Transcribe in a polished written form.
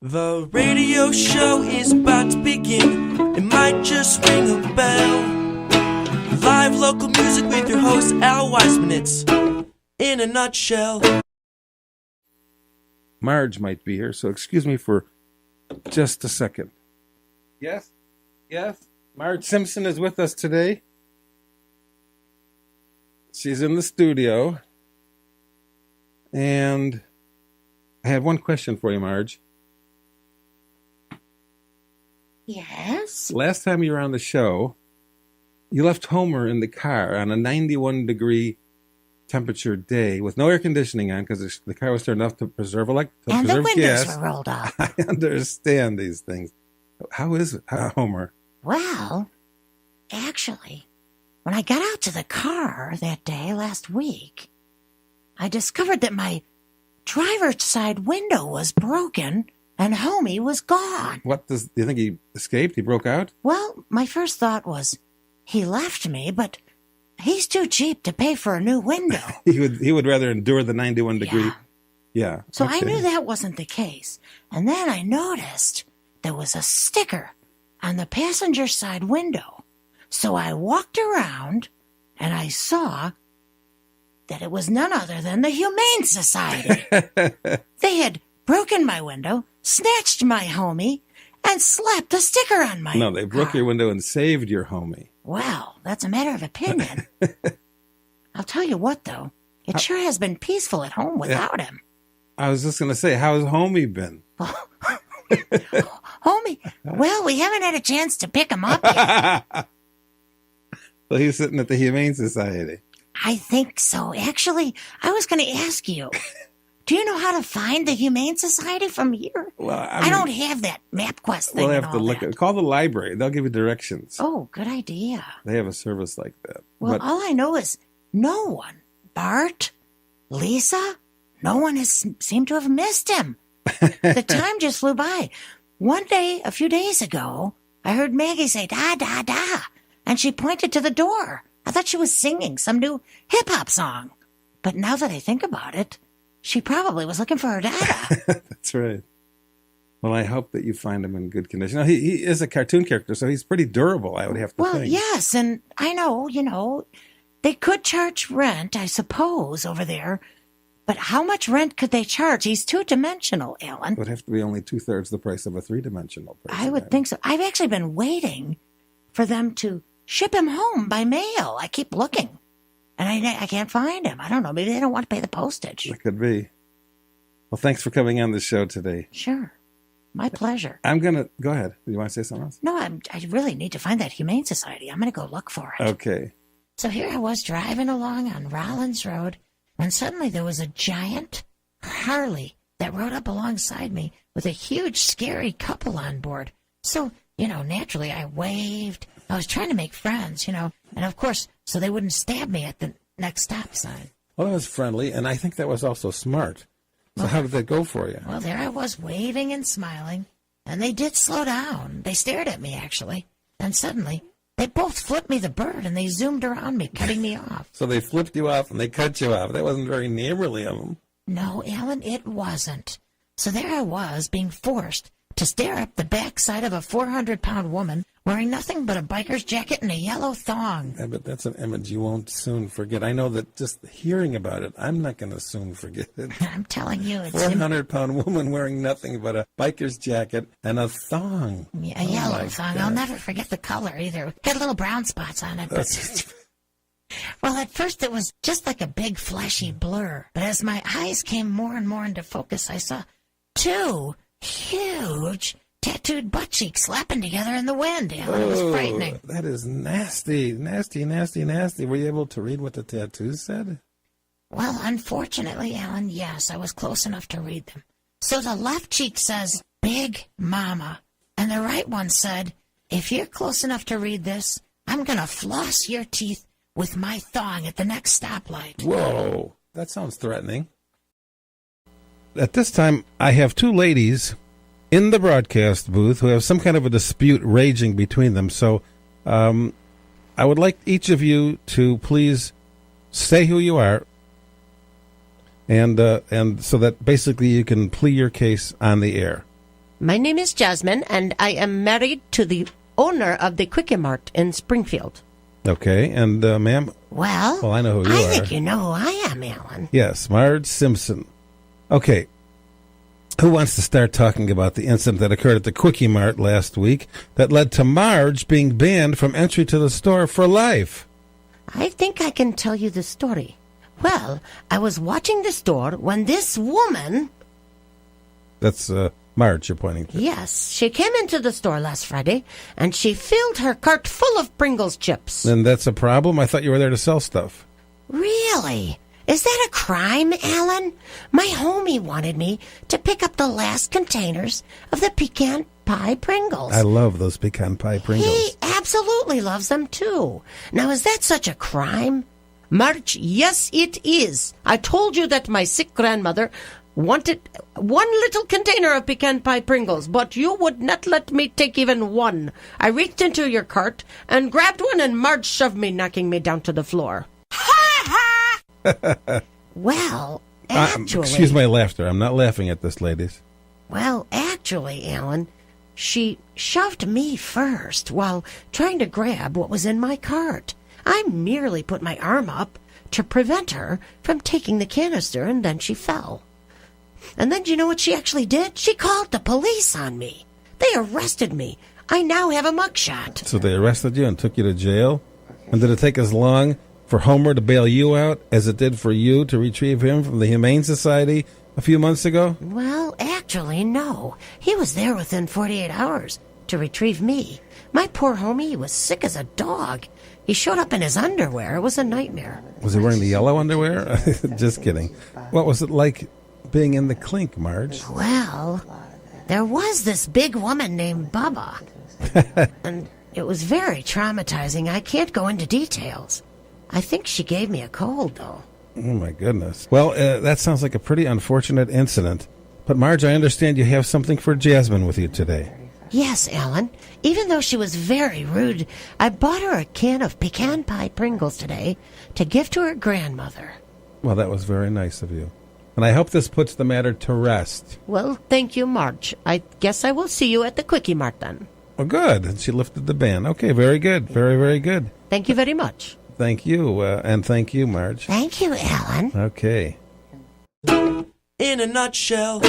The radio show is about to begin. It might just ring a bell. Live local music with your host, Al Weissman. It's In a Nutshell. Marge might be here, so excuse me for just a second. Yes? Marge Simpson is with us today. She's in the studio. And I have one question for you, Marge. Yes? Last time you were on the show, you left Homer in the car on a 91-degree temperature day with no air conditioning on because the car was turned off to preserve And the windows gas. were rolled up. I understand these things. How is it, Homer? Well, actually, when I got out to the car that day last week, I discovered that my driver's side window was broken and Homie was gone. Do you think he escaped? He broke out? Well, my first thought was, he left me, but he's too cheap to pay for a new window. He would rather endure the 91-degree. Yeah. So okay. I knew that wasn't the case. And then I noticed there was a sticker on the passenger side window. So I walked around and I saw that it was none other than the Humane Society. They had broken my window, snatched my Homie, and slapped a sticker on my No, they broke car. your window and saved your Homie. Well, that's a matter of opinion. I'll tell you what, though. It sure has been peaceful at home without him. I was just going to say, how's Homie been? Homie, well, we haven't had a chance to pick him up yet. So he's sitting at the Humane Society. I think so. Actually, I was going to ask you, do you know how to find the Humane Society from here? Well, I don't have that MapQuest thing. We'll and have to all look that. at. Call the library. They'll give you directions. Oh, good idea. They have a service like that. Well, But all I know is no one, Bart, Lisa, no one has seemed to have missed him. The time just flew by. One day, a few days ago, I heard Maggie say, da, da, da, and she pointed to the door. I thought she was singing some new hip-hop song. But now that I think about it, she probably was looking for her dada. that's right. Well, I hope that you find him in good condition. Now, he is a cartoon character, so he's pretty durable, I would have to Well, think. yes, and I know, they could charge rent, I suppose, over there. But how much rent could they charge? He's two-dimensional, Alan. It would have to be only 2/3 the price of a 3-dimensional person. I would think so. I've actually been waiting for them to ship him home by mail. I keep looking, and I can't find him. I don't know. Maybe they don't want to pay the postage. It could be. Well, thanks for coming on the show today. Sure. My pleasure. I'm going to... Go ahead. Do you want to say something else? No, I really need to find that Humane Society. I'm going to go look for it. Okay. So here I was driving along on Rollins Road, when suddenly there was a giant Harley that rode up alongside me with a huge, scary couple on board. So, naturally I waved. I was trying to make friends, and of course, so they wouldn't stab me at the next stop sign. Well, that was friendly, and I think that was also smart. So how did that go for you? Well, there I was waving and smiling, and they did slow down. They stared at me, actually. And suddenly, they both flipped me the bird, and they zoomed around me, cutting me off. So they flipped you off and they cut you off. That wasn't very neighborly of them. No, Alan, it wasn't. So there I was, being forced to stare up the backside of a 400-pound woman wearing nothing but a biker's jacket and a yellow thong. Yeah, but that's an image you won't soon forget. I know that just hearing about it, I'm not going to soon forget it. I'm telling you, it's 400-pound woman wearing nothing but a biker's jacket and a thong. a yellow thong. I'll never forget the color either. It had little brown spots on it. Well, at first it was just like a big fleshy blur. But as my eyes came more and more into focus, I saw two huge tattooed butt cheeks slapping together in the wind. It was frightening. That is nasty, nasty, nasty, nasty. Were you able to read what the tattoos said? Well, unfortunately, Alan, yes, I was close enough to read them. So the left cheek says, Big Mama. And the right one said, if you're close enough to read this, I'm going to floss your teeth with my thong at the next stoplight. Whoa, that sounds threatening. At this time, I have two ladies in the broadcast booth who have some kind of a dispute raging between them. So I would like each of you to please say who you are, and so that basically you can plead your case on the air. My name is Jasmine, and I am married to the owner of the Quickie Mart in Springfield. Okay, and ma'am? Well, I know who you I are. think you know who I am, Alan. Yes, Marge Simpson. Okay, who wants to start talking about the incident that occurred at the Quickie Mart last week that led to Marge being banned from entry to the store for life? I think I can tell you the story. Well, I was watching the store when this woman... That's Marge you're pointing to. Yes, she came into the store last Friday, and she filled her cart full of Pringles chips. And that's a problem? I thought you were there to sell stuff. Really? Is that a crime, Alan? My homie wanted me to pick up the last containers of the pecan pie Pringles. I love those pecan pie Pringles. He absolutely loves them, too. Now, is that such a crime? Marge, yes, it is. I told you that my sick grandmother wanted one little container of pecan pie Pringles, but you would not let me take even one. I reached into your cart and grabbed one, and Marge shoved me, knocking me down to the floor. Well, actually... excuse my laughter. I'm not laughing at this, ladies. Well, actually, Alan, she shoved me first while trying to grab what was in my cart. I merely put my arm up to prevent her from taking the canister, and then she fell. And then do you know what she actually did? She called the police on me. They arrested me. I now have a mugshot. So they arrested you and took you to jail? And did it take as long for Homer to bail you out as it did for you to retrieve him from the Humane Society a few months ago? Well, actually, no. He was there within 48 hours to retrieve me. My poor homie was sick as a dog. He showed up in his underwear. It was a nightmare. Was he wearing the yellow underwear? Just kidding. What was it like being in the clink, Marge? Well, there was this big woman named Bubba. And it was very traumatizing. I can't go into details. I think she gave me a cold, though. Oh, my goodness. Well, that sounds like a pretty unfortunate incident. But, Marge, I understand you have something for Jasmine with you today. Yes, Alan. Even though she was very rude, I bought her a can of pecan pie Pringles today to give to her grandmother. Well, that was very nice of you. And I hope this puts the matter to rest. Well, thank you, Marge. I guess I will see you at the Quickie Mart then. Well, good. And she lifted the ban. Okay, very good. Very, very good. Thank you very much. Thank you. And thank you, Marge. Thank you, Alan. Okay. In a nutshell.